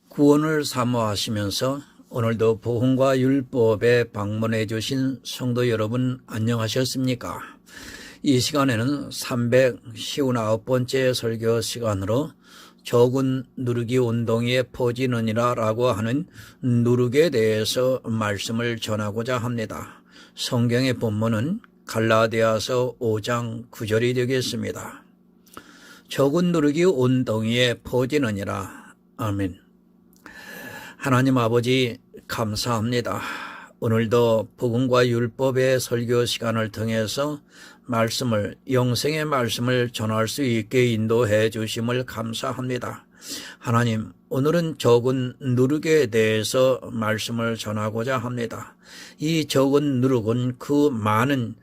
구원을 사모하시면서 오늘도 복음과 율법에 방문해 주신 성도 여러분 안녕하셨습니까? 이 시간에는 359번째 설교 시간으로 적은 누르기 운동에 퍼지느니라 라고 하는 누르기에 대해서 말씀을 전하고자 합니다. 성경의 본문은 갈라디아서 5장 9절이 되겠습니다. 적은 누르기 운동에 퍼지느니라. 아멘. 하나님 아버지 감사합니다. 오늘도 복음과 율법의 설교 시간을 통해서 영생의 말씀을 전할 수 있게 인도해 주심을 감사합니다. 하나님, 오늘은 적은 누룩에 대해서 말씀을 전하고자 합니다. 이 적은 누룩은 그 많은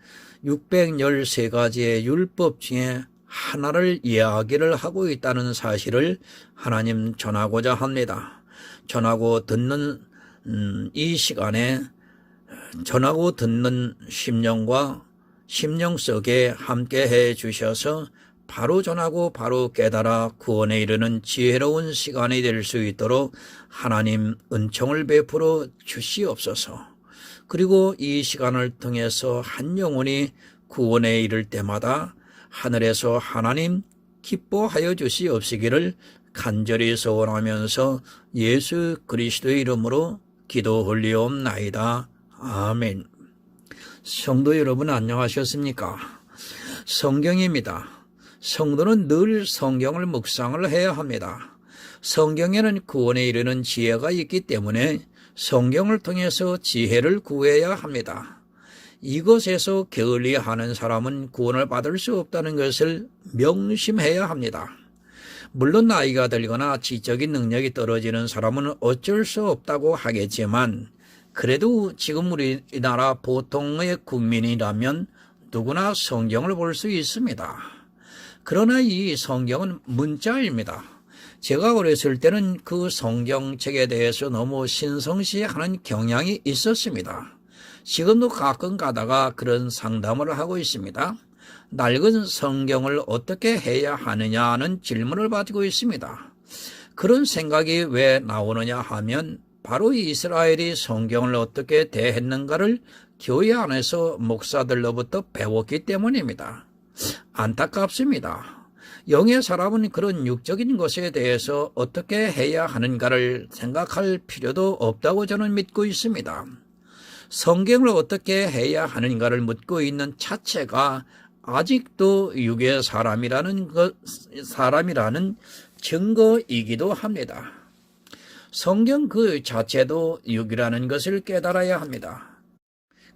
613가지의 율법 중에 하나를 이야기를 하고 있다는 사실을 하나님 전하고자 합니다. 전하고 듣는 이 시간에 전하고 듣는 심령과 심령 속에 함께 해 주셔서 바로 전하고 바로 깨달아 구원에 이르는 지혜로운 시간이 될 수 있도록 하나님 은총을 베풀어 주시옵소서. 그리고 이 시간을 통해서 한 영혼이 구원에 이를 때마다 하늘에서 하나님 기뻐하여 주시옵시기를 간절히 소원하면서 예수 그리스도의 이름으로 기도 올리옵나이다. 아멘. 성도 여러분 안녕하셨습니까? 성경입니다. 성도는 늘 성경을 묵상을 해야 합니다. 성경에는 구원에 이르는 지혜가 있기 때문에 성경을 통해서 지혜를 구해야 합니다. 이것에서 게을리하는 사람은 구원을 받을 수 없다는 것을 명심해야 합니다. 물론 나이가 들거나 지적인 능력이 떨어지는 사람은 어쩔 수 없다고 하겠지만 그래도 지금 우리나라 보통의 국민이라면 누구나 성경을 볼 수 있습니다. 그러나 이 성경은 문자입니다. 제가 어렸을 때는 그 성경책에 대해서 너무 신성시하는 경향이 있었습니다. 지금도 가끔 가다가 그런 상담을 하고 있습니다. 낡은 성경을 어떻게 해야 하느냐는 질문을 받고 있습니다. 그런 생각이 왜 나오느냐 하면 바로 이스라엘이 성경을 어떻게 대했는가를 교회 안에서 목사들로부터 배웠기 때문입니다. 안타깝습니다. 영의 사람은 그런 육적인 것에 대해서 어떻게 해야 하는가를 생각할 필요도 없다고 저는 믿고 있습니다. 성경을 어떻게 해야 하는가를 묻고 있는 자체가 아직도 육의 사람이라는 증거이기도 합니다. 성경 그 자체도 육이라는 것을 깨달아야 합니다.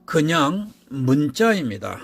그냥 문자입니다.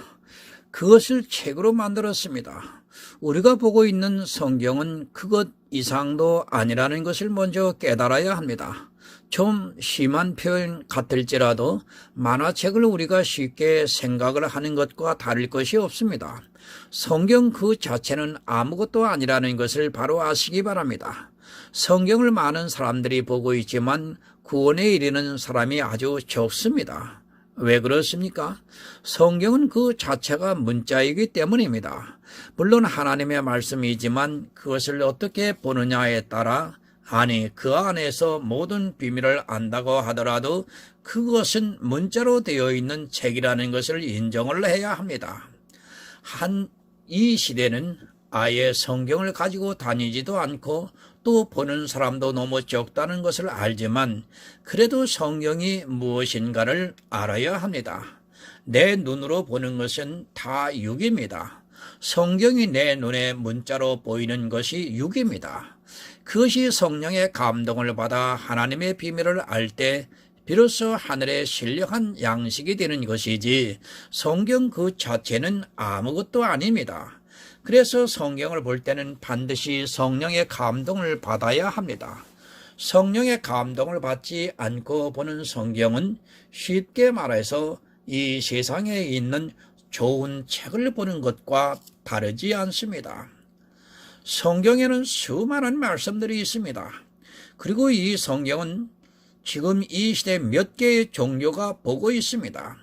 그것을 책으로 만들었습니다. 우리가 보고 있는 성경은 그것 이상도 아니라는 것을 먼저 깨달아야 합니다. 좀 심한 표현 같을지라도 만화책을 우리가 쉽게 생각을 하는 것과 다를 것이 없습니다. 성경 그 자체는 아무것도 아니라는 것을 바로 아시기 바랍니다. 성경을 많은 사람들이 보고 있지만 구원에 이르는 사람이 아주 적습니다. 왜 그렇습니까? 성경은 그 자체가 문자이기 때문입니다. 물론 하나님의 말씀이지만 그것을 어떻게 보느냐에 따라 그 안에서 모든 비밀을 안다고 하더라도 그것은 문자로 되어 있는 책이라는 것을 인정을 해야 합니다. 이 시대는 아예 성경을 가지고 다니지도 않고 또 보는 사람도 너무 적다는 것을 알지만 그래도 성경이 무엇인가를 알아야 합니다. 내 눈으로 보는 것은 다 육입니다. 성경이 내 눈에 문자로 보이는 것이 육입니다. 그것이 성령의 감동을 받아 하나님의 비밀을 알 때 비로소 하늘에 신령한 양식이 되는 것이지 성경 그 자체는 아무것도 아닙니다. 그래서 성경을 볼 때는 반드시 성령의 감동을 받아야 합니다. 성령의 감동을 받지 않고 보는 성경은 쉽게 말해서 이 세상에 있는 좋은 책을 보는 것과 다르지 않습니다. 성경에는 수많은 말씀들이 있습니다. 그리고 이 성경은 지금 이 시대 몇 개의 종교가 보고 있습니다.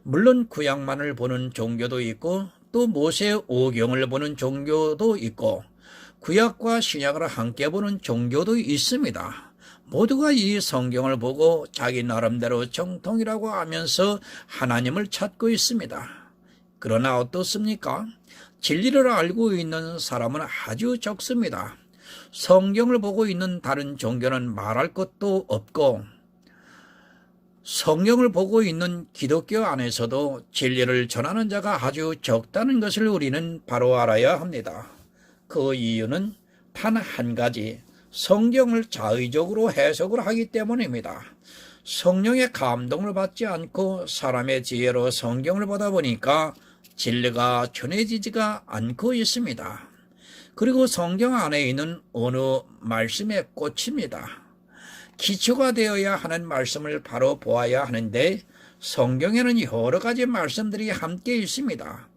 물론 구약만을 보는 종교도 있고 또 모세 오경을 보는 종교도 있고 구약과 신약을 함께 보는 종교도 있습니다. 모두가 이 성경을 보고 자기 나름대로 정통이라고 하면서 하나님을 찾고 있습니다. 그러나 어떻습니까? 진리를 알고 있는 사람은 아주 적습니다. 성경을 보고 있는 다른 종교는 말할 것도 없고, 성경을 보고 있는 기독교 안에서도 진리를 전하는 자가 아주 적다는 것을 우리는 바로 알아야 합니다. 그 이유는 단 한 가지, 성경을 자의적으로 해석을 하기 때문입니다. 성령의 감동을 받지 않고 사람의 지혜로 성경을 보다 보니까 진리가 전해지지가 않고 있습니다. 그리고 성경 안에 있는 어느 말씀에 꽂힙니다. 기초가 되어야 하는 말씀을 바로 보아야 하는데 성경에는 여러 가지 말씀들이 함께 있습니다.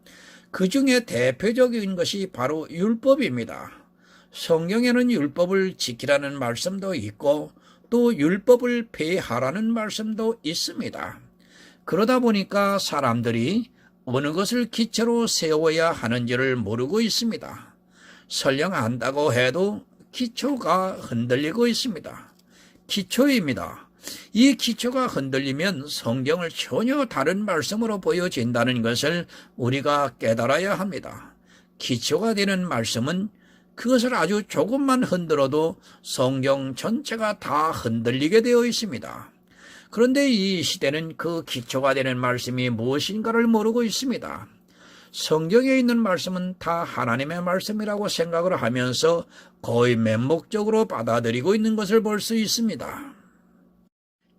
그 중에 대표적인 것이 바로 율법입니다. 성경에는 율법을 지키라는 말씀도 있고 또 율법을 폐하라는 말씀도 있습니다. 그러다 보니까 사람들이 어느 것을 기초로 세워야 하는지를 모르고 있습니다. 설령 안다고 해도 기초가 흔들리고 있습니다. 기초입니다. 이 기초가 흔들리면 성경을 전혀 다른 말씀으로 보여진다는 것을 우리가 깨달아야 합니다. 기초가 되는 말씀은 그것을 아주 조금만 흔들어도 성경 전체가 다 흔들리게 되어 있습니다. 그런데 이 시대는 그 기초가 되는 말씀이 무엇인가를 모르고 있습니다. 성경에 있는 말씀은 다 하나님의 말씀이라고 생각을 하면서 거의 맹목적으로 받아들이고 있는 것을 볼 수 있습니다.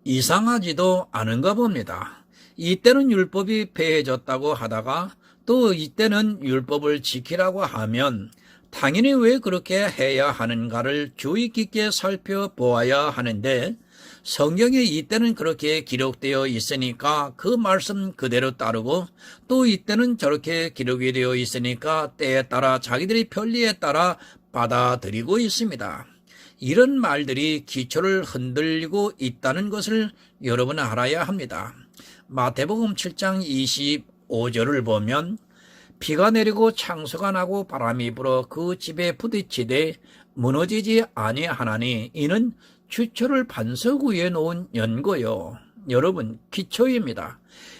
이상하지도 않은가 봅니다. 이때는 율법이 폐해졌다고 하다가 또 이때는 율법을 지키라고 하면 당연히 왜 그렇게 해야 하는가를 주의 깊게 살펴보아야 하는데 성경에 이때는 그렇게 기록되어 있으니까 그 말씀 그대로 따르고 또 이때는 저렇게 기록이 되어 있으니까 때에 따라 자기들의 편리에 따라 받아들이고 있습니다. 이런 말들이 기초를 흔들리고 있다는 것을 여러분 알아야 합니다. 마태복음 7장 25절을 보면 비가 내리고 창수가 나고 바람이 불어 그 집에 부딪히되 무너지지 아니하나니 이는 기초를 반석 위에 놓은 연고요. 여러분, 기초입니다.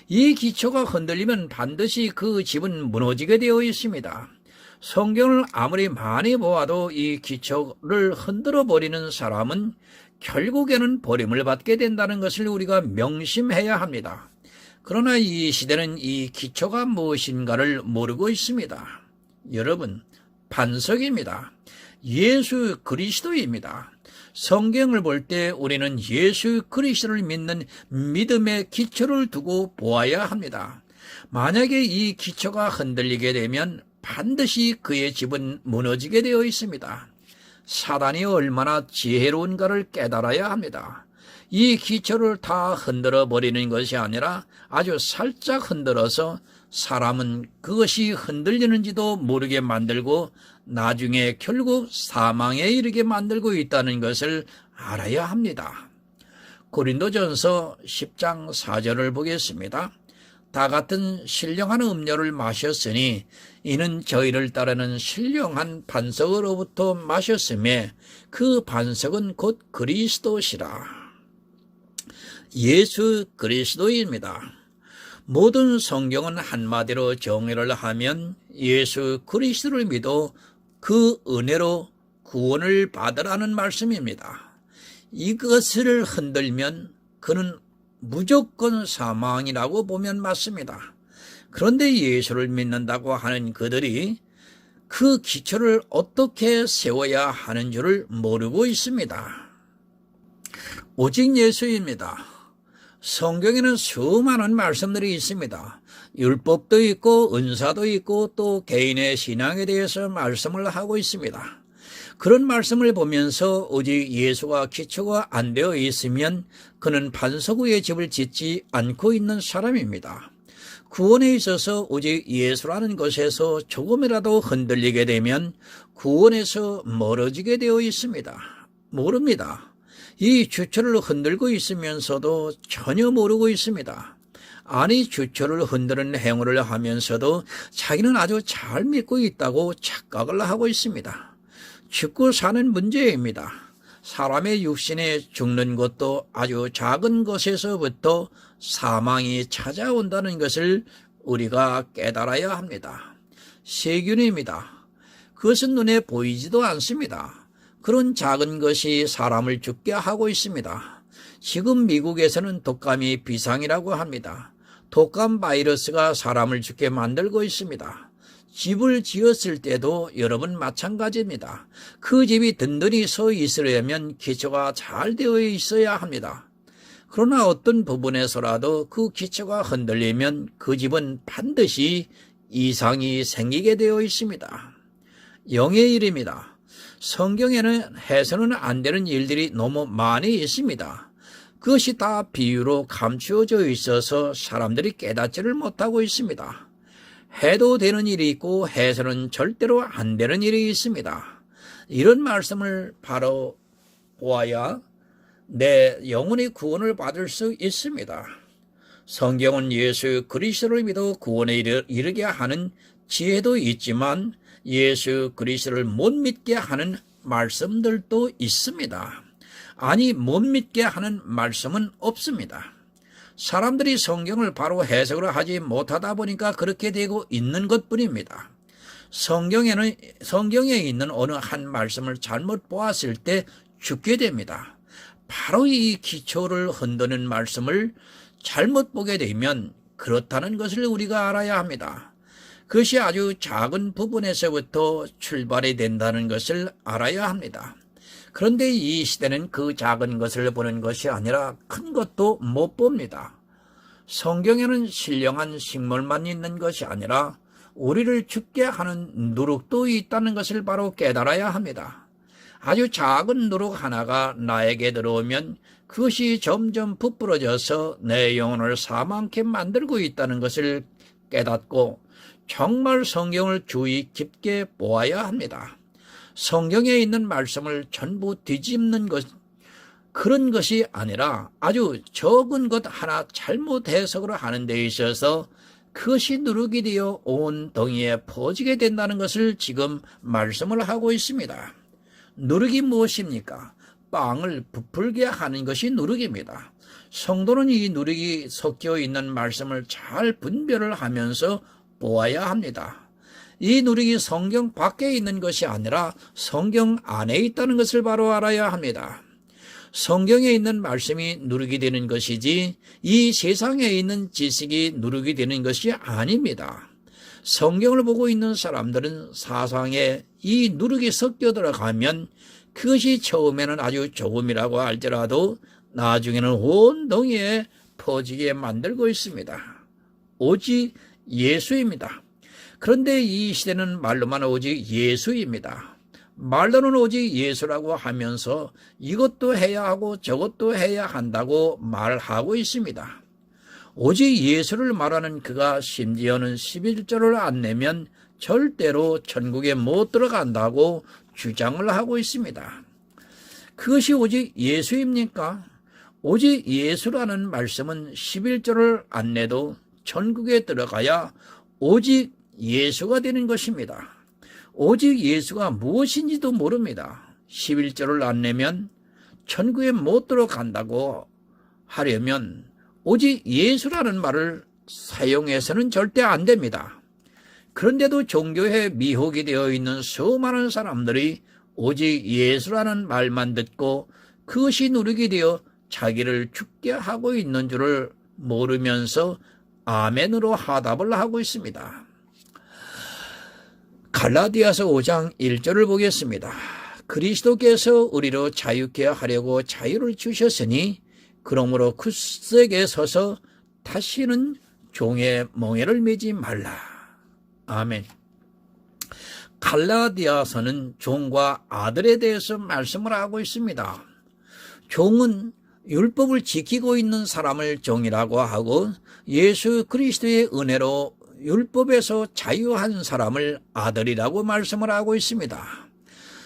이 기초가 흔들리면 반드시 그 집은 무너지게 되어 있습니다. 성경을 아무리 많이 보아도 이 기초를 흔들어 버리는 사람은 결국에는 버림을 받게 된다는 것을 우리가 명심해야 합니다. 그러나 이 시대는 이 기초가 무엇인가를 모르고 있습니다. 여러분, 반석입니다. 예수 그리스도입니다. 성경을 볼 때 우리는 예수 그리스도를 믿는 믿음의 기초를 두고 보아야 합니다. 만약에 이 기초가 흔들리게 되면 반드시 그의 집은 무너지게 되어 있습니다. 사단이 얼마나 지혜로운가를 깨달아야 합니다. 이 기초를 다 흔들어 버리는 것이 아니라 아주 살짝 흔들어서 사람은 그것이 흔들리는지도 모르게 만들고 나중에 결국 사망에 이르게 만들고 있다는 것을 알아야 합니다. 고린도전서 10장 4절을 보겠습니다. 다 같은 신령한 음료를 마셨으니 이는 저희를 따르는 신령한 반석으로부터 마셨음에 그 반석은 곧 그리스도시라. 예수 그리스도입니다. 모든 성경은 한마디로 정의를 하면 예수 그리스도를 믿어 그 은혜로 구원을 받으라는 말씀입니다. 이것을 흔들면 그는 무조건 사망이라고 보면 맞습니다. 그런데 예수를 믿는다고 하는 그들이 그 기초를 어떻게 세워야 하는 줄을 모르고 있습니다. 오직 예수입니다. 성경에는 수많은 말씀들이 있습니다. 율법도 있고 은사도 있고 또 개인의 신앙에 대해서 말씀을 하고 있습니다. 그런 말씀을 보면서 오직 예수가 기초가 안 되어 있으면 그는 반석 위에 집을 짓지 않고 있는 사람입니다. 구원에 있어서 오직 예수라는 것에서 조금이라도 흔들리게 되면 구원에서 멀어지게 되어 있습니다. 모릅니다. 이 주초를 흔들고 있으면서도 전혀 모르고 있습니다. 아니, 주초를 흔드는 행위를 하면서도 자기는 아주 잘 믿고 있다고 착각을 하고 있습니다. 죽고 사는 문제입니다. 사람의 육신에 죽는 것도 아주 작은 것에서부터 사망이 찾아온다는 것을 우리가 깨달아야 합니다. 세균입니다. 그것은 눈에 보이지도 않습니다. 그런 작은 것이 사람을 죽게 하고 있습니다. 지금 미국에서는 독감이 비상이라고 합니다. 독감 바이러스가 사람을 죽게 만들고 있습니다. 집을 지었을 때도 여러분 마찬가지입니다. 그 집이 든든히 서 있으려면 기초가 잘 되어 있어야 합니다. 그러나 어떤 부분에서라도 그 기초가 흔들리면 그 집은 반드시 이상이 생기게 되어 있습니다. 영의 일입니다. 성경에는 해서는 안 되는 일들이 너무 많이 있습니다. 그것이 다 비유로 감추어져 있어서 사람들이 깨닫지를 못하고 있습니다. 해도 되는 일이 있고 해서는 절대로 안 되는 일이 있습니다. 이런 말씀을 바로 보아야 내 영혼의 구원을 받을 수 있습니다. 성경은 예수 그리스도를 믿어 구원에 이르게 하는 지혜도 있지만 예수 그리스도를 못 믿게 하는 말씀들도 있습니다. 아니, 못 믿게 하는 말씀은 없습니다. 사람들이 성경을 바로 해석을 하지 못하다 보니까 그렇게 되고 있는 것뿐입니다. 성경에 있는 어느 한 말씀을 잘못 보았을 때 죽게 됩니다. 바로 이 기초를 흔드는 말씀을 잘못 보게 되면 그렇다는 것을 우리가 알아야 합니다. 그것이 아주 작은 부분에서부터 출발이 된다는 것을 알아야 합니다. 그런데 이 시대는 그 작은 것을 보는 것이 아니라 큰 것도 못 봅니다. 성경에는 신령한 식물만 있는 것이 아니라 우리를 죽게 하는 누룩도 있다는 것을 바로 깨달아야 합니다. 아주 작은 누룩 하나가 나에게 들어오면 그것이 점점 부풀어져서 내 영혼을 사망케 만들고 있다는 것을 깨닫고 정말 성경을 주의 깊게 보아야 합니다. 성경에 있는 말씀을 전부 뒤집는 것, 그런 것이 아니라 아주 적은 것 하나 잘못 해석을 하는 데 있어서 그것이 누룩이 되어 온 덩이에 퍼지게 된다는 것을 지금 말씀을 하고 있습니다. 누룩이 무엇입니까? 빵을 부풀게 하는 것이 누룩입니다. 성도는 이 누룩이 섞여 있는 말씀을 잘 분별을 하면서 보아야 합니다. 이 누룩이 성경 밖에 있는 것이 아니라 성경 안에 있다는 것을 바로 알아야 합니다. 성경에 있는 말씀이 누룩이 되는 것이지 이 세상에 있는 지식이 누룩이 되는 것이 아닙니다. 성경을 보고 있는 사람들은 사상에 이 누룩이 섞여 들어가면 그것이 처음에는 아주 조금이라고 할지라도 나중에는 온 덩이에 퍼지게 만들고 있습니다. 오직 예수입니다. 그런데 이 시대는 말로만 오직 예수입니다. 말로는 오직 예수라고 하면서 이것도 해야 하고 저것도 해야 한다고 말하고 있습니다. 오직 예수를 말하는 그가 심지어는 11조를 안 내면 절대로 천국에 못 들어간다고 주장을 하고 있습니다. 그것이 오직 예수입니까? 오직 예수라는 말씀은 11조를 안 내도 천국에 들어가야 오직 예수가 되는 것입니다. 오직 예수가 무엇인지도 모릅니다. 11조를 안 내면 천국에 못 들어간다고 하려면 오직 예수라는 말을 사용해서는 절대 안 됩니다. 그런데도 종교에 미혹이 되어 있는 수많은 사람들이 오직 예수라는 말만 듣고 그것이 누룩이 되어 자기를 죽게 하고 있는 줄을 모르면서 아멘으로 화답을 하고 있습니다. 갈라디아서 5장 1절을 보겠습니다. 그리스도께서 우리로 자유케 하려고 자유를 주셨으니 그러므로 굳세게 서서 다시는 종의 멍에를 매지 말라. 아멘. 갈라디아서는 종과 아들에 대해서 말씀을 하고 있습니다. 종은 율법을 지키고 있는 사람을 종이라고 하고 예수 그리스도의 은혜로 율법에서 자유한 사람을 아들이라고 말씀을 하고 있습니다.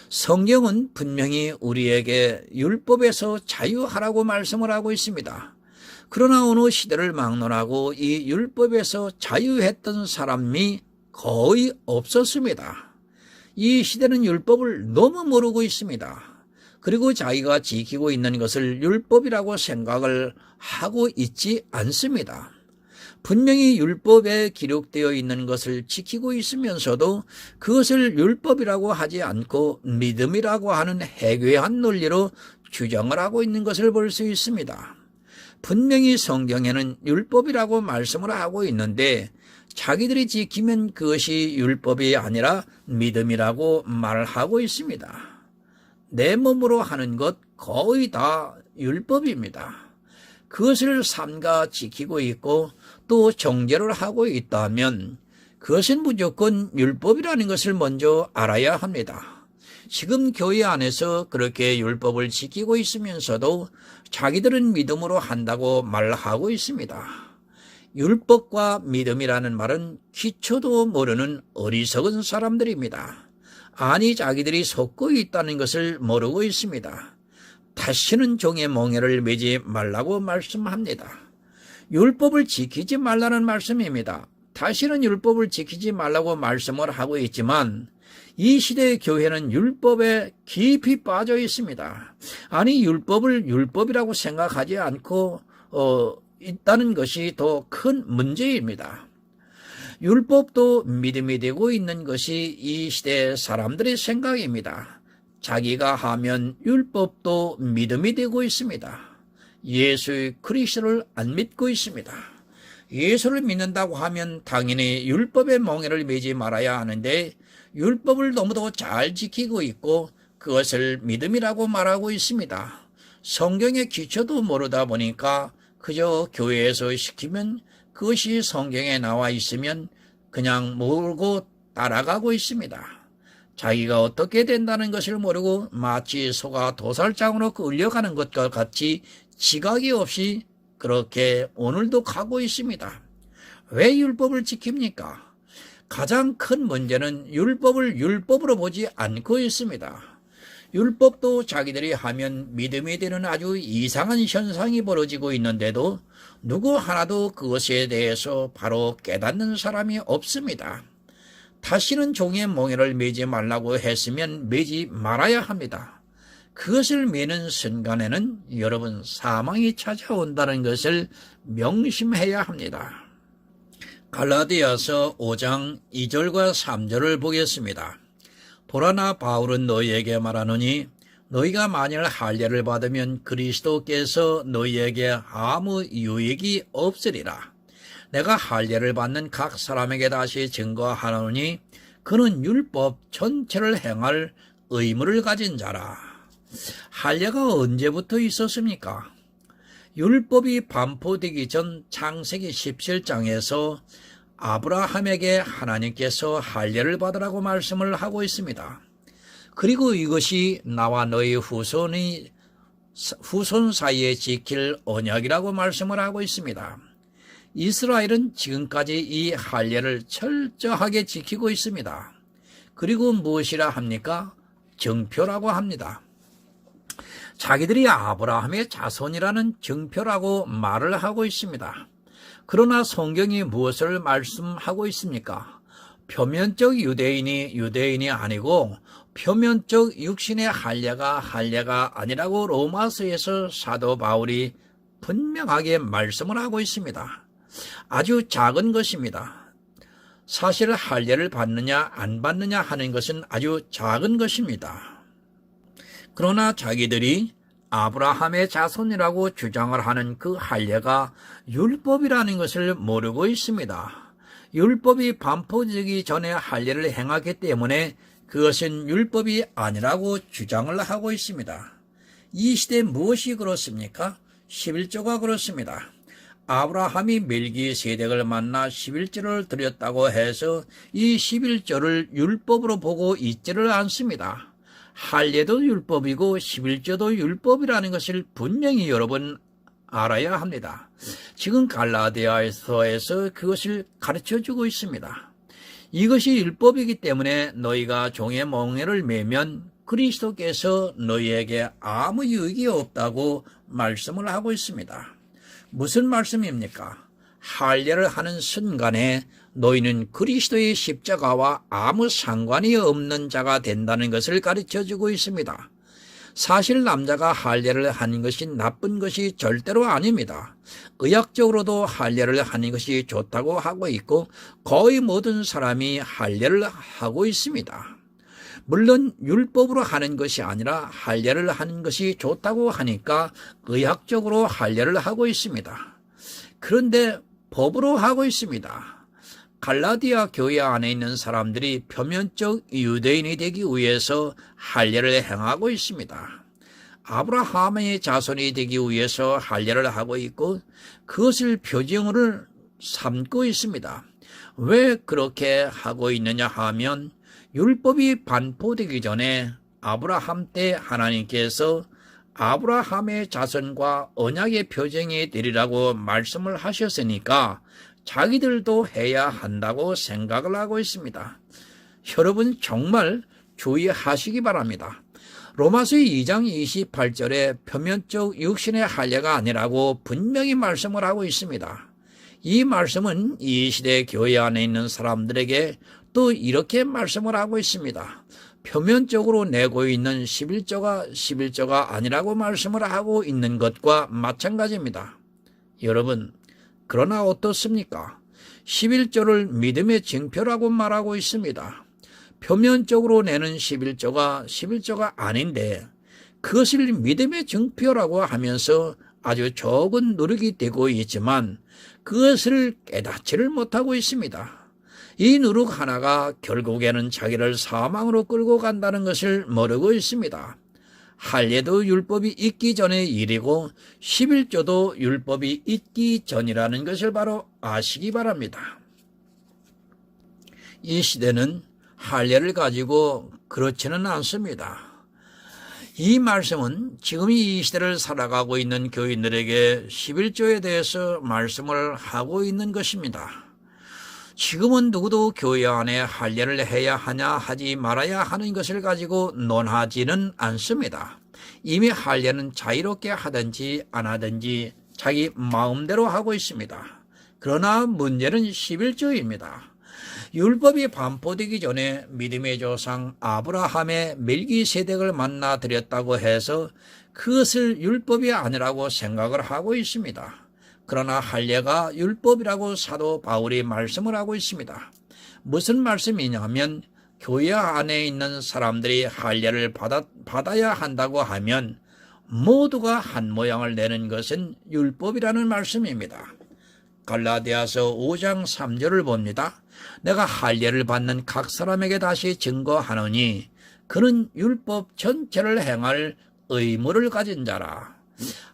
성경은 분명히 우리에게 율법에서 자유하라고 말씀을 하고 있습니다. 그러나 어느 시대를 막론하고 이 율법에서 자유했던 사람이 거의 없었습니다. 이 시대는 율법을 너무 모르고 있습니다. 그리고 자기가 지키고 있는 것을 율법이라고 생각을 하고 있지 않습니다. 분명히 율법에 기록되어 있는 것을 지키고 있으면서도 그것을 율법이라고 하지 않고 믿음이라고 하는 해괴한 논리로 주장을 하고 있는 것을 볼 수 있습니다. 분명히 성경에는 율법이라고 말씀을 하고 있는데 자기들이 지키면 그것이 율법이 아니라 믿음이라고 말하고 있습니다. 내 몸으로 하는 것 거의 다 율법입니다. 그것을 삼가 지키고 있고 또 정죄를 하고 있다면 그것은 무조건 율법이라는 것을 먼저 알아야 합니다. 지금 교회 안에서 그렇게 율법을 지키고 있으면서도 자기들은 믿음으로 한다고 말하고 있습니다. 율법과 믿음이라는 말은 기초도 모르는 어리석은 사람들입니다. 아니 자기들이 속고 있다는 것을 모르고 있습니다. 다시는 종의 몽해를 매지 말라고 말씀합니다. 율법을 지키지 말라는 말씀입니다. 다시는 율법을 지키지 말라고 말씀을 하고 있지만 이 시대의 교회는 율법에 깊이 빠져 있습니다. 아니 율법을 율법이라고 생각하지 않고 있다는 것이 더 큰 문제입니다. 율법도 믿음이 되고 있는 것이 이 시대의 사람들의 생각입니다. 자기가 하면 율법도 믿음이 되고 있습니다. 예수 그리스도를 안 믿고 있습니다. 예수를 믿는다고 하면 당연히 율법의 멍에를 매지 말아야 하는데 율법을 너무도 잘 지키고 있고 그것을 믿음이라고 말하고 있습니다. 성경의 기초도 모르다 보니까 그저 교회에서 시키면 그것이 성경에 나와 있으면 그냥 모르고 따라가고 있습니다. 자기가 어떻게 된다는 것을 모르고 마치 소가 도살장으로 끌려가는 것과 같이 지각이 없이 그렇게 오늘도 가고 있습니다. 왜 율법을 지킵니까? 가장 큰 문제는 율법을 율법으로 보지 않고 있습니다. 율법도 자기들이 하면 믿음이 되는 아주 이상한 현상이 벌어지고 있는데도 누구 하나도 그것에 대해서 바로 깨닫는 사람이 없습니다. 다시는 종의 몽해를 매지 말라고 했으면 매지 말아야 합니다. 그것을 매는 순간에는 여러분 사망이 찾아온다는 것을 명심해야 합니다. 갈라디아서 5장 2절과 3절을 보겠습니다. 보라나 바울은 너희에게 말하노니 너희가 만일 할례를 받으면 그리스도께서 너희에게 아무 유익이 없으리라. 내가 할례를 받는 각 사람에게 다시 증거하노니 그는 율법 전체를 행할 의무를 가진 자라. 할례가 언제부터 있었습니까? 율법이 반포되기 전 창세기 17장에서 아브라함에게 하나님께서 할례를 받으라고 말씀을 하고 있습니다. 그리고 이것이 나와 너희 후손 사이에 지킬 언약이라고 말씀을 하고 있습니다. 이스라엘은 지금까지 이 할례를 철저하게 지키고 있습니다. 그리고 무엇이라 합니까? 증표라고 합니다. 자기들이 아브라함의 자손이라는 증표라고 말을 하고 있습니다. 그러나 성경이 무엇을 말씀하고 있습니까? 표면적 유대인이 아니고 표면적 육신의 할례가 아니라고 로마서에서 사도 바울이 분명하게 말씀을 하고 있습니다. 아주 작은 것입니다. 사실 할례를 받느냐 안 받느냐 하는 것은 아주 작은 것입니다. 그러나 자기들이 아브라함의 자손이라고 주장을 하는 그 할례가 율법이라는 것을 모르고 있습니다. 율법이 반포되기 전에 할례를 행하기 때문에 그것은 율법이 아니라고 주장을 하고 있습니다. 이 시대에 무엇이 그렇습니까? 11조가 그렇습니다. 아브라함이 멜기세덱을 만나 11조를 드렸다고 해서 이 11조를 율법으로 보고 있지를 않습니다. 할례도 율법이고 11조도 율법이라는 것을 분명히 여러분 알아야 합니다. 지금 갈라디아서에서 그것을 가르쳐주고 있습니다. 이것이 율법이기 때문에 너희가 종의 몽해를 매면 그리스도께서 너희에게 아무 유익이 없다고 말씀을 하고 있습니다. 무슨 말씀입니까? 할례를 하는 순간에 너희는 그리스도의 십자가와 아무 상관이 없는 자가 된다는 것을 가르쳐주고 있습니다. 사실 남자가 할례를 하는 것이 나쁜 것이 절대로 아닙니다. 의학적으로도 할례를 하는 것이 좋다고 하고 있고 거의 모든 사람이 할례를 하고 있습니다. 물론 율법으로 하는 것이 아니라 할례를 하는 것이 좋다고 하니까 의학적으로 할례를 하고 있습니다. 그런데 법으로 하고 있습니다. 갈라디아 교회 안에 있는 사람들이 표면적 유대인이 되기 위해서 할례를 행하고 있습니다. 아브라함의 자손이 되기 위해서 할례를 하고 있고 그것을 표징으로 삼고 있습니다. 왜 그렇게 하고 있느냐 하면 율법이 반포되기 전에 아브라함 때 하나님께서 아브라함의 자손과 언약의 표징이 되리라고 말씀을 하셨으니까 자기들도 해야 한다고 생각을 하고 있습니다. 여러분 정말 주의하시기 바랍니다. 로마서 2장 28절에 표면적 육신의 할례가 아니라고 분명히 말씀을 하고 있습니다. 이 말씀은 이 시대 교회 안에 있는 사람들에게 또 이렇게 말씀을 하고 있습니다. 표면적으로 내고 있는 11조가 아니라고 말씀을 하고 있는 것과 마찬가지입니다. 여러분, 그러나 어떻습니까? 11조를 믿음의 징표라고 말하고 있습니다. 표면적으로 내는 11조가 아닌데 그것을 믿음의 증표라고 하면서 아주 적은 노력이 되고 있지만 그것을 깨닫지를 못하고 있습니다. 이 누룩 하나가 결국에는 자기를 사망으로 끌고 간다는 것을 모르고 있습니다. 할례도 율법이 있기 전의 일이고 11조도 율법이 있기 전이라는 것을 바로 아시기 바랍니다. 이 시대는 할례를 가지고 그렇지는 않습니다. 이 말씀은 지금 이 시대를 살아가고 있는 교인들에게 11조에 대해서 말씀을 하고 있는 것입니다. 지금은 누구도 교회 안에 할례를 해야 하냐 하지 말아야 하는 것을 가지고 논하지는 않습니다. 이미 할례는 자유롭게 하든지 안 하든지 자기 마음대로 하고 있습니다. 그러나 문제는 11조입니다. 율법이 반포되기 전에 믿음의 조상 아브라함의 멜기세덱을 만나 드렸다고 해서 그것을 율법이 아니라고 생각을 하고 있습니다. 그러나 할례가 율법이라고 사도 바울이 말씀을 하고 있습니다. 무슨 말씀이냐면 교회 안에 있는 사람들이 할례를 받아야 한다고 하면 모두가 한 모양을 내는 것은 율법이라는 말씀입니다. 갈라디아서 5장 3절을 봅니다. 내가 할례를 받는 각 사람에게 다시 증거하노니 그는 율법 전체를 행할 의무를 가진 자라.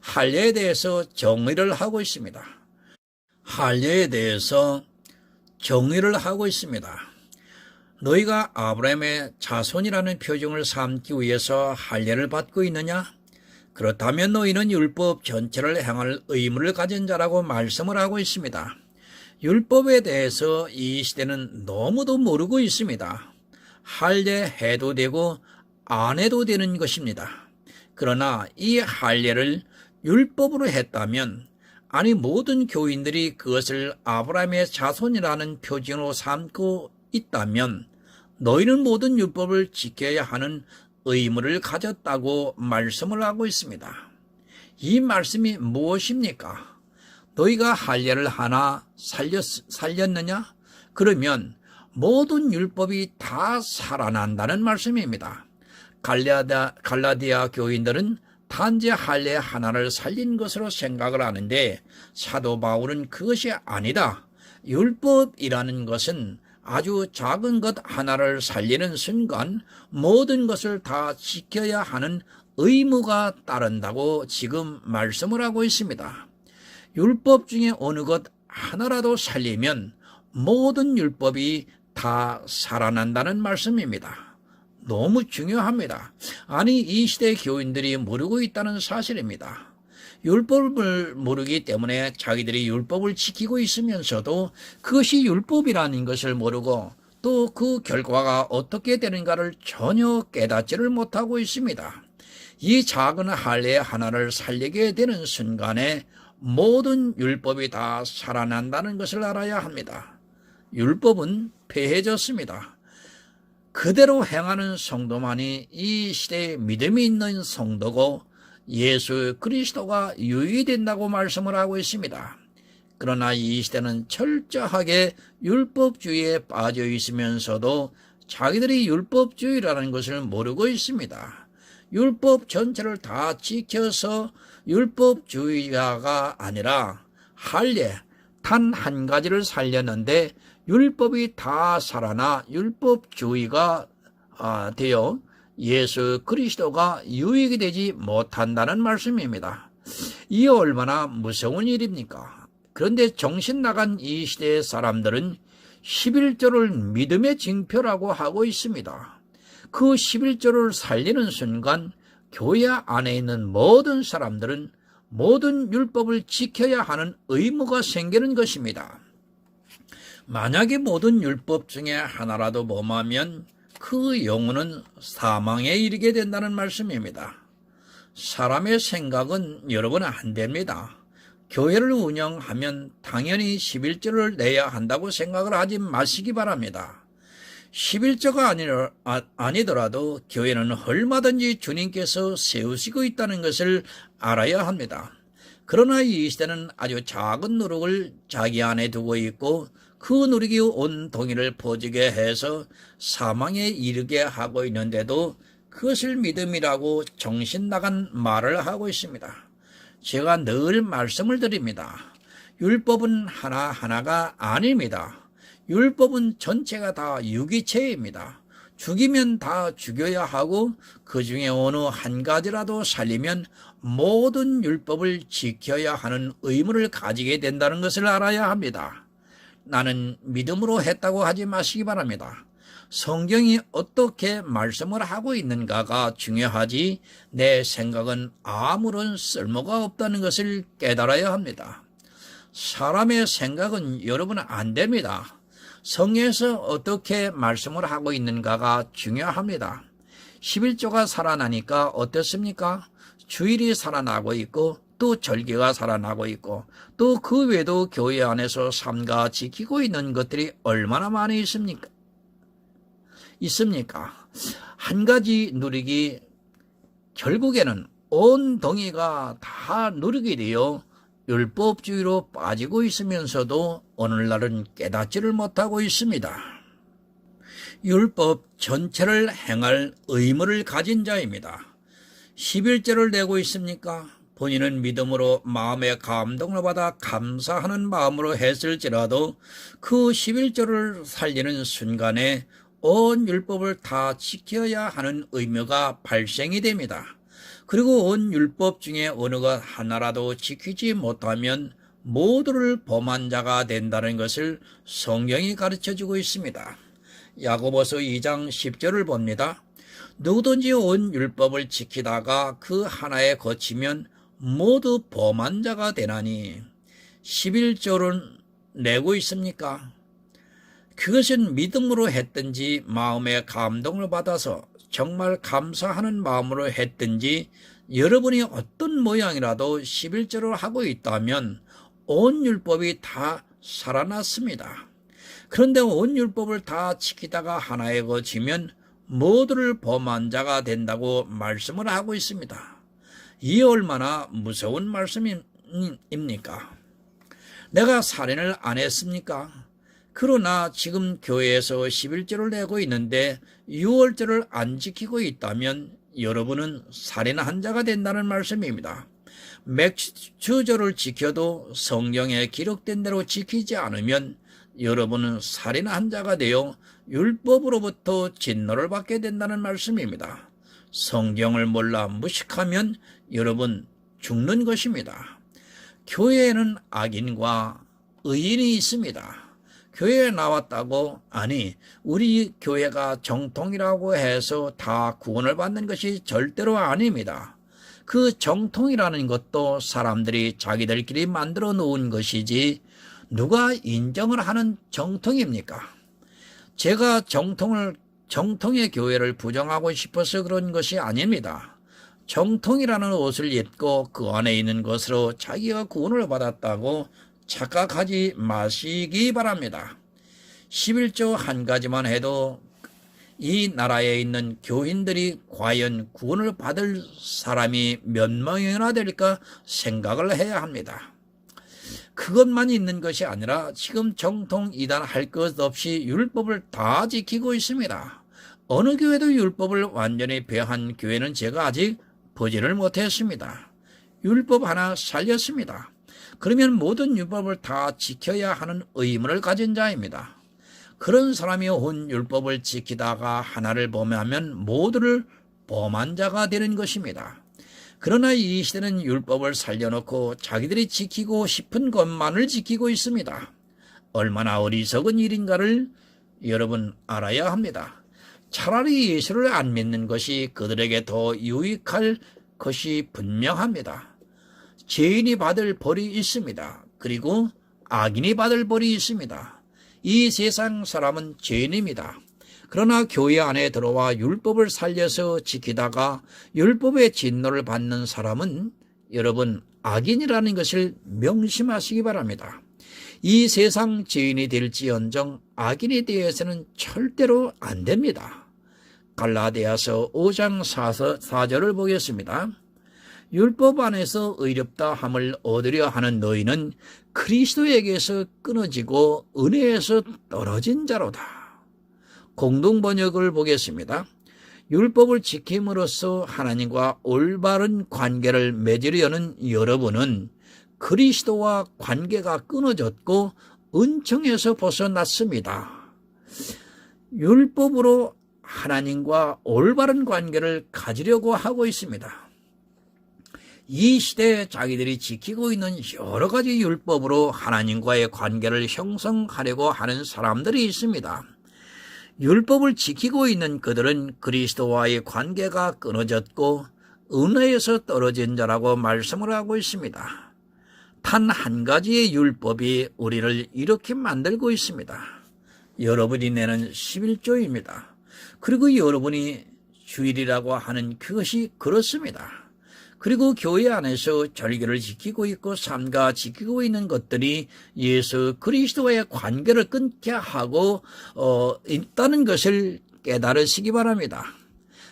할례에 대해서 정의를 하고 있습니다. 할례에 대해서 정의를 하고 있습니다. 너희가 아브라함의 자손이라는 표징을 삼기 위해서 할례를 받고 있느냐? 그렇다면 너희는 율법 전체를 행할 의무를 가진 자라고 말씀을 하고 있습니다. 율법에 대해서 이 시대는 너무도 모르고 있습니다. 할례해도 되고 안 해도 되는 것입니다. 그러나 이 할례를 율법으로 했다면, 아니 모든 교인들이 그것을 아브라함의 자손이라는 표징으로 삼고 있다면 너희는 모든 율법을 지켜야 하는 의무를 가졌다고 말씀을 하고 있습니다. 이 말씀이 무엇입니까? 너희가 할례를 하나 살렸느냐? 그러면 모든 율법이 다 살아난다는 말씀입니다. 갈라디아 교인들은 단지 할례 하나를 살린 것으로 생각을 하는데 사도 바울은 그것이 아니다. 율법이라는 것은 아주 작은 것 하나를 살리는 순간 모든 것을 다 지켜야 하는 의무가 따른다고 지금 말씀을 하고 있습니다. 율법 중에 어느 것 하나라도 살리면 모든 율법이 다 살아난다는 말씀입니다. 너무 중요합니다. 아니 이 시대 교인들이 모르고 있다는 사실입니다. 율법을 모르기 때문에 자기들이 율법을 지키고 있으면서도 그것이 율법이라는 것을 모르고 또 그 결과가 어떻게 되는가를 전혀 깨닫지를 못하고 있습니다. 이 작은 할례 하나를 살리게 되는 순간에 모든 율법이 다 살아난다는 것을 알아야 합니다. 율법은 폐해졌습니다. 그대로 행하는 성도만이 이 시대에 믿음이 있는 성도고 예수 그리스도가 유의된다고 말씀을 하고 있습니다. 그러나 이 시대는 철저하게 율법주의에 빠져 있으면서도 자기들이 율법주의라는 것을 모르고 있습니다. 율법 전체를 다 지켜서 율법주의자가 아니라 할례 단 한 가지를 살렸는데 율법이 다 살아나 율법주의가 되어 예수 그리스도가 유익이 되지 못한다는 말씀입니다. 이 얼마나 무서운 일입니까? 그런데 정신 나간 이 시대의 사람들은 11조를 믿음의 징표라고 하고 있습니다. 그 11조를 살리는 순간 교회 안에 있는 모든 사람들은 모든 율법을 지켜야 하는 의무가 생기는 것입니다. 만약에 모든 율법 중에 하나라도 범하면 그 영혼은 사망에 이르게 된다는 말씀입니다. 사람의 생각은 여러분 안 됩니다. 교회를 운영하면 당연히 11조를 내야 한다고 생각을 하지 마시기 바랍니다. 11조가 아니더라도 교회는 얼마든지 주님께서 세우시고 있다는 것을 알아야 합니다. 그러나 이 시대는 아주 작은 누룩을 자기 안에 두고 있고 그 누룩이 온 동이를 퍼지게 해서 사망에 이르게 하고 있는데도 그것을 믿음이라고 정신나간 말을 하고 있습니다. 제가 늘 말씀을 드립니다. 율법은 하나하나가 아닙니다. 율법은 전체가 다 유기체입니다. 죽이면 다 죽여야 하고 그 중에 어느 한 가지라도 살리면 모든 율법을 지켜야 하는 의무를 가지게 된다는 것을 알아야 합니다. 나는 믿음으로 했다고 하지 마시기 바랍니다. 성경이 어떻게 말씀을 하고 있는가가 중요하지 내 생각은 아무런 쓸모가 없다는 것을 깨달아야 합니다. 사람의 생각은 여러분 안 됩니다. 성경에서 어떻게 말씀을 하고 있는가가 중요합니다. 11조가 살아나니까 어떻습니까? 주일이 살아나고 있고 또 절기가 살아나고 있고 또 그 외에도 교회 안에서 삼가 지키고 있는 것들이 얼마나 많이 있습니까? 한 가지 누리기 결국에는 온 동이가 다 누리게 되어 율법주의로 빠지고 있으면서도 오늘날은 깨닫지를 못하고 있습니다. 율법 전체를 행할 의무를 가진 자입니다. 11조를 내고 있습니까? 본인은 믿음으로 마음의 감동을 받아 감사하는 마음으로 했을지라도 그 11조를 살리는 순간에 온 율법을 다 지켜야 하는 의무가 발생이 됩니다. 그리고 온 율법 중에 어느 것 하나라도 지키지 못하면 모두를 범한 자가 된다는 것을 성경이 가르쳐주고 있습니다. 야고보서 2장 10절을 봅니다. 누구든지 온 율법을 지키다가 그 하나에 거치면 모두 범한 자가 되나니 11조를 내고 있습니까? 그것은 믿음으로 했든지 마음의 감동을 받아서 정말 감사하는 마음으로 했든지 여러분이 어떤 모양이라도 11조를 하고 있다면 온 율법이 다 살아났습니다. 그런데 온 율법을 다 지키다가 하나에 거치면 모두를 범한 자가 된다고 말씀을 하고 있습니다. 이 얼마나 무서운 말씀입니까? 내가 살인을 안 했습니까? 그러나 지금 교회에서 11조를 내고 있는데 6월절을 안 지키고 있다면 여러분은 살인한 자가 된다는 말씀입니다. 맥주절을 지켜도 성경에 기록된 대로 지키지 않으면 여러분은 살인한 자가 되어 율법으로부터 진노를 받게 된다는 말씀입니다. 성경을 몰라 무식하면 여러분 죽는 것입니다. 교회에는 악인과 의인이 있습니다. 교회에 나왔다고 아니 우리 교회가 정통이라고 해서 다 구원을 받는 것이 절대로 아닙니다. 그 정통이라는 것도 사람들이 자기들끼리 만들어 놓은 것이지 누가 인정을 하는 정통입니까? 제가 정통의 교회를 부정하고 싶어서 그런 것이 아닙니다. 정통이라는 옷을 입고 그 안에 있는 것으로 자기가 구원을 받았다고 착각하지 마시기 바랍니다. 11조 한 가지만 해도 이 나라에 있는 교인들이 과연 구원을 받을 사람이 몇 명이나 될까 생각을 해야 합니다. 그것만 있는 것이 아니라 지금 정통 이단 할 것 없이 율법을 다 지키고 있습니다. 어느 교회도 율법을 완전히 배한 교회는 제가 아직 보지를 못했습니다. 율법 하나 살렸습니다. 그러면 모든 율법을 다 지켜야 하는 의무를 가진 자입니다. 그런 사람이 온 율법을 지키다가 하나를 범하면 모두를 범한 자가 되는 것입니다. 그러나 이 시대는 율법을 살려놓고 자기들이 지키고 싶은 것만을 지키고 있습니다. 얼마나 어리석은 일인가를 여러분 알아야 합니다. 차라리 예수를 안 믿는 것이 그들에게 더 유익할 것이 분명합니다. 죄인이 받을 벌이 있습니다. 그리고 악인이 받을 벌이 있습니다. 이 세상 사람은 죄인입니다. 그러나 교회 안에 들어와 율법을 살려서 지키다가 율법의 진노를 받는 사람은 여러분 악인이라는 것을 명심하시기 바랍니다. 이 세상 죄인이 될지언정 악인이 되어서는 절대로 안 됩니다. 갈라디아서 5장 4절을 보겠습니다. 율법 안에서 의롭다 함을 얻으려 하는 너희는 그리스도에게서 끊어지고 은혜에서 떨어진 자로다. 공동번역을 보겠습니다. 율법을 지킴으로써 하나님과 올바른 관계를 맺으려는 여러분은 그리스도와 관계가 끊어졌고 은총에서 벗어났습니다. 율법으로 하나님과 올바른 관계를 가지려고 하고 있습니다. 이 시대에 자기들이 지키고 있는 여러 가지 율법으로 하나님과의 관계를 형성하려고 하는 사람들이 있습니다. 율법을 지키고 있는 그들은 그리스도와의 관계가 끊어졌고 은혜에서 떨어진 자라고 말씀을 하고 있습니다. 단 한 가지의 율법이 우리를 이렇게 만들고 있습니다. 여러분이 내는 11조입니다. 그리고 여러분이 주일이라고 하는 그것이 그렇습니다. 그리고 교회 안에서 절기를 지키고 있고 삼가 지키고 있는 것들이 예수 그리스도와의 관계를 끊게 하고 있다는 것을 깨달으시기 바랍니다.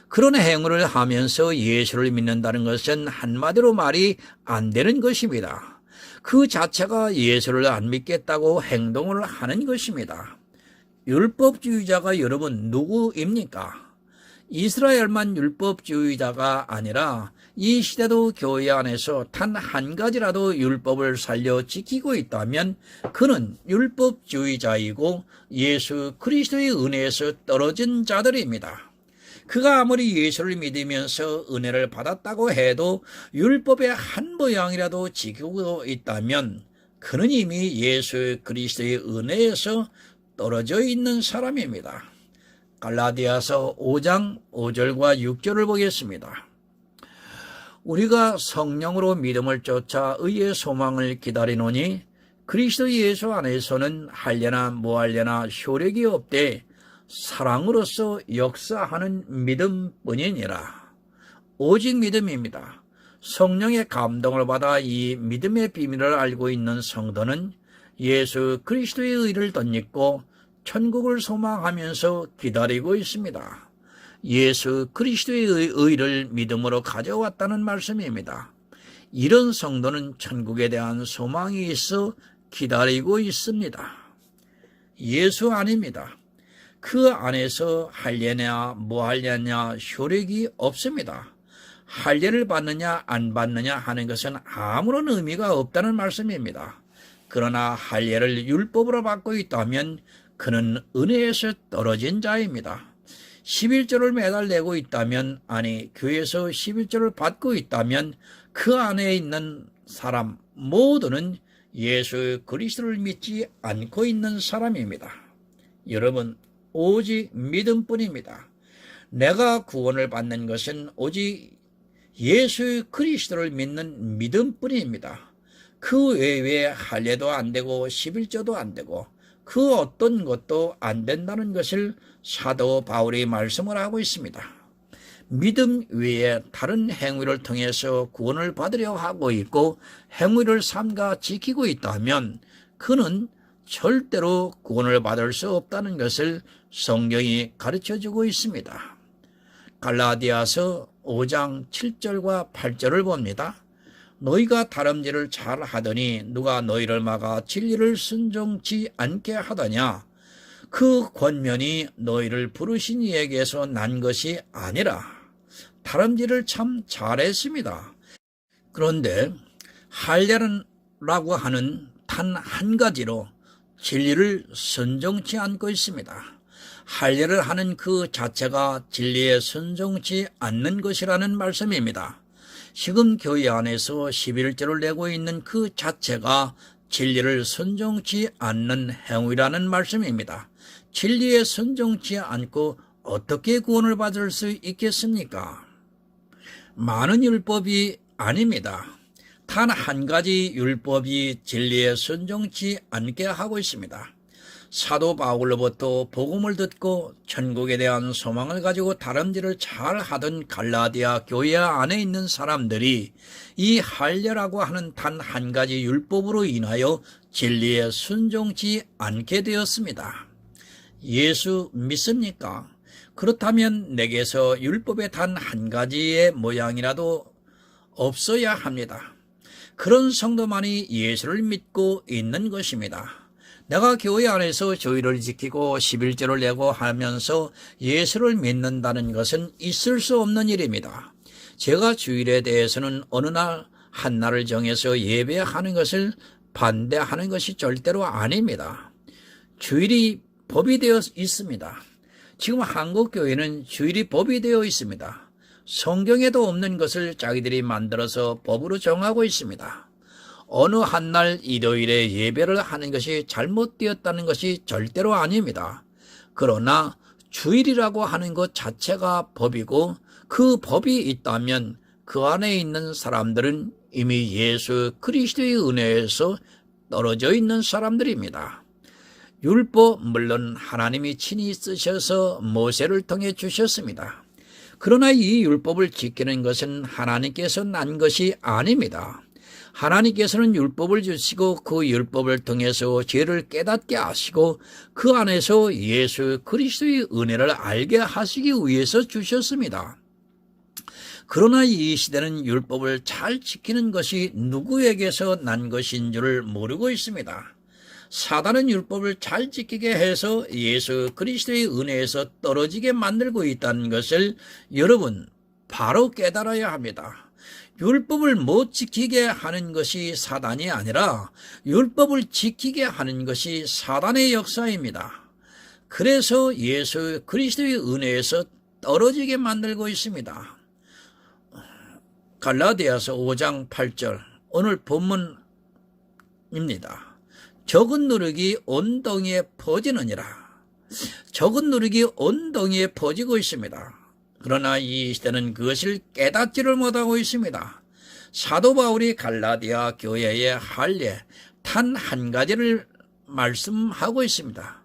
그런 행위를 하면서 예수를 믿는다는 것은 한마디로 말이 안 되는 것입니다. 그 자체가 예수를 안 믿겠다고 행동을 하는 것입니다. 율법주의자가 여러분 누구입니까? 이스라엘만 율법주의자가 아니라 이 시대도 교회 안에서 단 한 가지라도 율법을 살려 지키고 있다면 그는 율법주의자이고 예수 그리스도의 은혜에서 떨어진 자들입니다. 그가 아무리 예수를 믿으면서 은혜를 받았다고 해도 율법의 한 모양이라도 지키고 있다면 그는 이미 예수 그리스도의 은혜에서 떨어져 있는 사람입니다. 갈라디아서 5장 5절과 6절을 보겠습니다. 우리가 성령으로 믿음을 쫓아 의의 소망을 기다리노니 그리스도 예수 안에서는 할려나 뭐할려나 효력이 없되 사랑으로서 역사하는 믿음뿐이니라. 오직 믿음입니다. 성령의 감동을 받아 이 믿음의 비밀을 알고 있는 성도는 예수 그리스도의 의를 덧입고 천국을 소망하면서 기다리고 있습니다. 예수 그리스도의 의를 믿음으로 가져왔다는 말씀입니다. 이런 성도는 천국에 대한 소망이 있어 기다리고 있습니다. 예수 아닙니다. 그 안에서 할례냐 뭐할례냐 효력이 없습니다. 할례를 받느냐 안 받느냐 하는 것은 아무런 의미가 없다는 말씀입니다. 그러나 할례를 율법으로 받고 있다면 그는 은혜에서 떨어진 자입니다. 11조를 매달 내고 있다면, 아니 교회에서 11조를 받고 있다면 그 안에 있는 사람 모두는 예수 그리스도를 믿지 않고 있는 사람입니다. 여러분, 오직 믿음뿐입니다. 내가 구원을 받는 것은 오직 예수 그리스도를 믿는 믿음뿐입니다. 그 외에 할례도 안 되고 11조도 안 되고 그 어떤 것도 안 된다는 것을 사도 바울이 말씀을 하고 있습니다. 믿음 외에 다른 행위를 통해서 구원을 받으려 하고 있고 행위를 삼가 지키고 있다면 그는 절대로 구원을 받을 수 없다는 것을 성경이 가르쳐주고 있습니다. 갈라디아서 5장 7절과 8절을 봅니다. 너희가 다름질을 잘 하더니 누가 너희를 막아 진리를 순종치 않게 하더냐? 그 권면이 너희를 부르신 이에게서 난 것이 아니라. 다름질을 참 잘했습니다. 그런데 할례라고 하는 단 한 가지로 진리를 순종치 않고 있습니다. 할례를 하는 그 자체가 진리에 순종치 않는 것이라는 말씀입니다. 지금 교회 안에서 11조를 내고 있는 그 자체가 진리를 순종치 않는 행위라는 말씀입니다. 진리에 순종치 않고 어떻게 구원을 받을 수 있겠습니까? 많은 율법이 아닙니다. 단 한 가지 율법이 진리에 순종치 않게 하고 있습니다. 사도 바울로부터 복음을 듣고 천국에 대한 소망을 가지고 다름질을 잘 하던 갈라디아 교회 안에 있는 사람들이 이 할례라고 하는 단 한 가지 율법으로 인하여 진리에 순종치 않게 되었습니다. 예수 믿습니까? 그렇다면 내게서 율법의 단 한 가지의 모양이라도 없어야 합니다. 그런 성도만이 예수를 믿고 있는 것입니다. 내가 교회 안에서 주의를 지키고 11조를 내고 하면서 예수를 믿는다는 것은 있을 수 없는 일입니다. 제가 주일에 대해서는 어느 날 한 날을 정해서 예배하는 것을 반대하는 것이 절대로 아닙니다. 주일이 법이 되어 있습니다. 지금 한국 교회는 주일이 법이 되어 있습니다. 성경에도 없는 것을 자기들이 만들어서 법으로 정하고 있습니다. 어느 한 날 일요일에 예배를 하는 것이 잘못되었다는 것이 절대로 아닙니다. 그러나 주일이라고 하는 것 자체가 법이고 그 법이 있다면 그 안에 있는 사람들은 이미 예수 그리스도의 은혜에서 떨어져 있는 사람들입니다. 율법 물론 하나님이 친히 쓰셔서 모세를 통해 주셨습니다. 그러나 이 율법을 지키는 것은 하나님께서 난 것이 아닙니다. 하나님께서는 율법을 주시고 그 율법을 통해서 죄를 깨닫게 하시고 그 안에서 예수 그리스도의 은혜를 알게 하시기 위해서 주셨습니다. 그러나 이 시대는 율법을 잘 지키는 것이 누구에게서 난 것인 줄을 모르고 있습니다. 사단은 율법을 잘 지키게 해서 예수 그리스도의 은혜에서 떨어지게 만들고 있다는 것을 여러분 바로 깨달아야 합니다. 율법을 못 지키게 하는 것이 사단이 아니라 율법을 지키게 하는 것이 사단의 역사입니다. 그래서 예수 그리스도의 은혜에서 떨어지게 만들고 있습니다. 갈라디아서 5장 8절 오늘 본문입니다. 적은 누룩이 온 동이에 퍼지느니라. 적은 누룩이 온 동이에 퍼지고 있습니다. 그러나 이 시대는 그것을 깨닫지를 못하고 있습니다. 사도 바울이 갈라디아 교회의 할례 단 한 가지를 말씀하고 있습니다.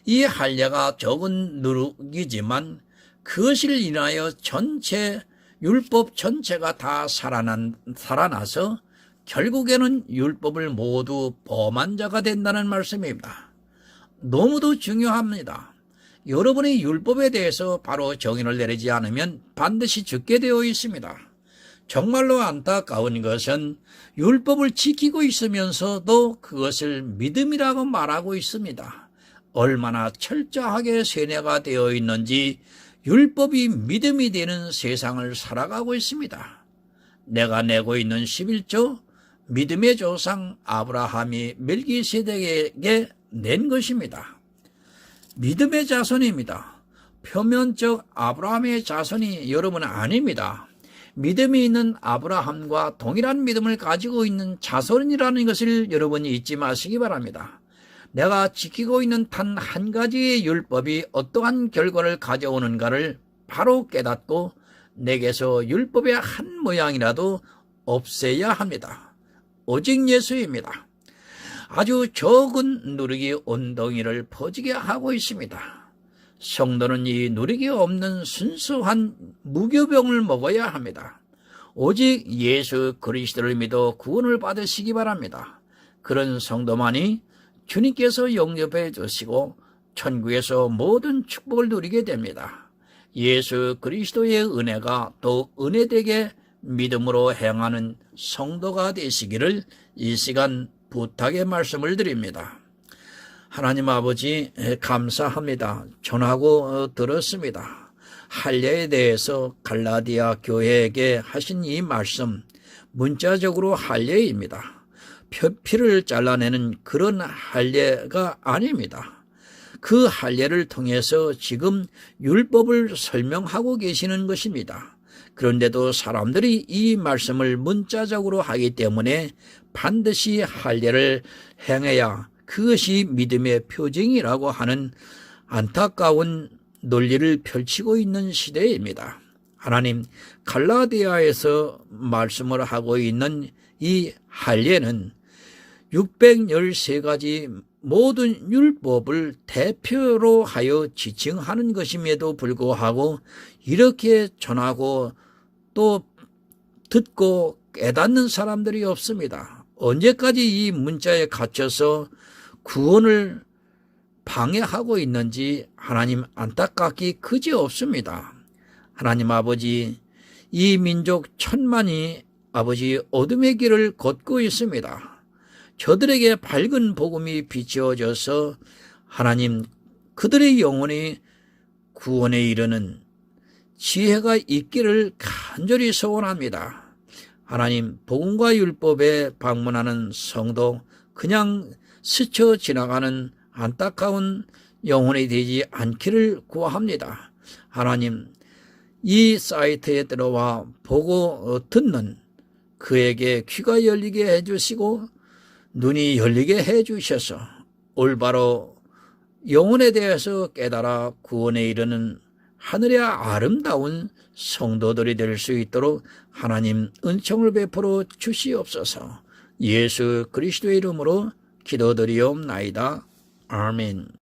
이 할례가 적은 누룩이지만 그것을 인하여 전체 율법 전체가 다 살아나서 결국에는 율법을 모두 범한 자가 된다는 말씀입니다. 너무도 중요합니다. 여러분이 율법에 대해서 바로 정의를 내리지 않으면 반드시 죽게 되어 있습니다. 정말로 안타까운 것은 율법을 지키고 있으면서도 그것을 믿음이라고 말하고 있습니다. 얼마나 철저하게 세뇌가 되어 있는지 율법이 믿음이 되는 세상을 살아가고 있습니다. 내가 내고 있는 11조 믿음의 조상 아브라함이 멜기세덱에게 낸 것입니다. 믿음의 자손입니다. 표면적 아브라함의 자손이 여러분 아닙니다. 믿음이 있는 아브라함과 동일한 믿음을 가지고 있는 자손이라는 것을 여러분이 잊지 마시기 바랍니다. 내가 지키고 있는 단 한 가지의 율법이 어떠한 결과를 가져오는가를 바로 깨닫고 내게서 율법의 한 모양이라도 없애야 합니다. 오직 예수입니다. 아주 적은 누룩이 온덩이를 퍼지게 하고 있습니다. 성도는 이 누룩이 없는 순수한 무교병을 먹어야 합니다. 오직 예수 그리스도를 믿어 구원을 받으시기 바랍니다. 그런 성도만이 주님께서 영접해 주시고 천국에서 모든 축복을 누리게 됩니다. 예수 그리스도의 은혜가 또 은혜되게 믿음으로 행하는 성도가 되시기를 이 시간 부탁의 말씀을 드립니다. 하나님 아버지 감사합니다. 전하고 들었습니다. 할례에 대해서 갈라디아 교회에게 하신 이 말씀, 문자적으로 할례입니다. 피를 잘라내는 그런 할례가 아닙니다. 그 할례를 통해서 지금 율법을 설명하고 계시는 것입니다. 그런데도 사람들이 이 말씀을 문자적으로 하기 때문에 반드시 할례를 행해야 그것이 믿음의 표징이라고 하는 안타까운 논리를 펼치고 있는 시대입니다. 하나님, 갈라디아에서 말씀을 하고 있는 이 할례는 613가지 모든 율법을 대표로 하여 지칭하는 것임에도 불구하고 이렇게 전하고 또 듣고 깨닫는 사람들이 없습니다. 언제까지 이 문자에 갇혀서 구원을 방해하고 있는지 하나님 안타깝기 그지없습니다. 하나님 아버지, 이 민족 천만이 아버지 어둠의 길을 걷고 있습니다. 저들에게 밝은 복음이 비추어져서 하나님 그들의 영혼이 구원에 이르는 지혜가 있기를 간절히 소원합니다. 하나님, 복음과 율법에 방문하는 성도, 그냥 스쳐 지나가는 안타까운 영혼이 되지 않기를 구합니다. 하나님, 이 사이트에 들어와 보고 듣는 그에게 귀가 열리게 해주시고 눈이 열리게 해주셔서 올바로 영혼에 대해서 깨달아 구원에 이르는 하늘의 아름다운 성도들이 될 수 있도록 하나님 은총을 베풀어 주시옵소서. 예수 그리스도의 이름으로 기도드리옵나이다. 아멘.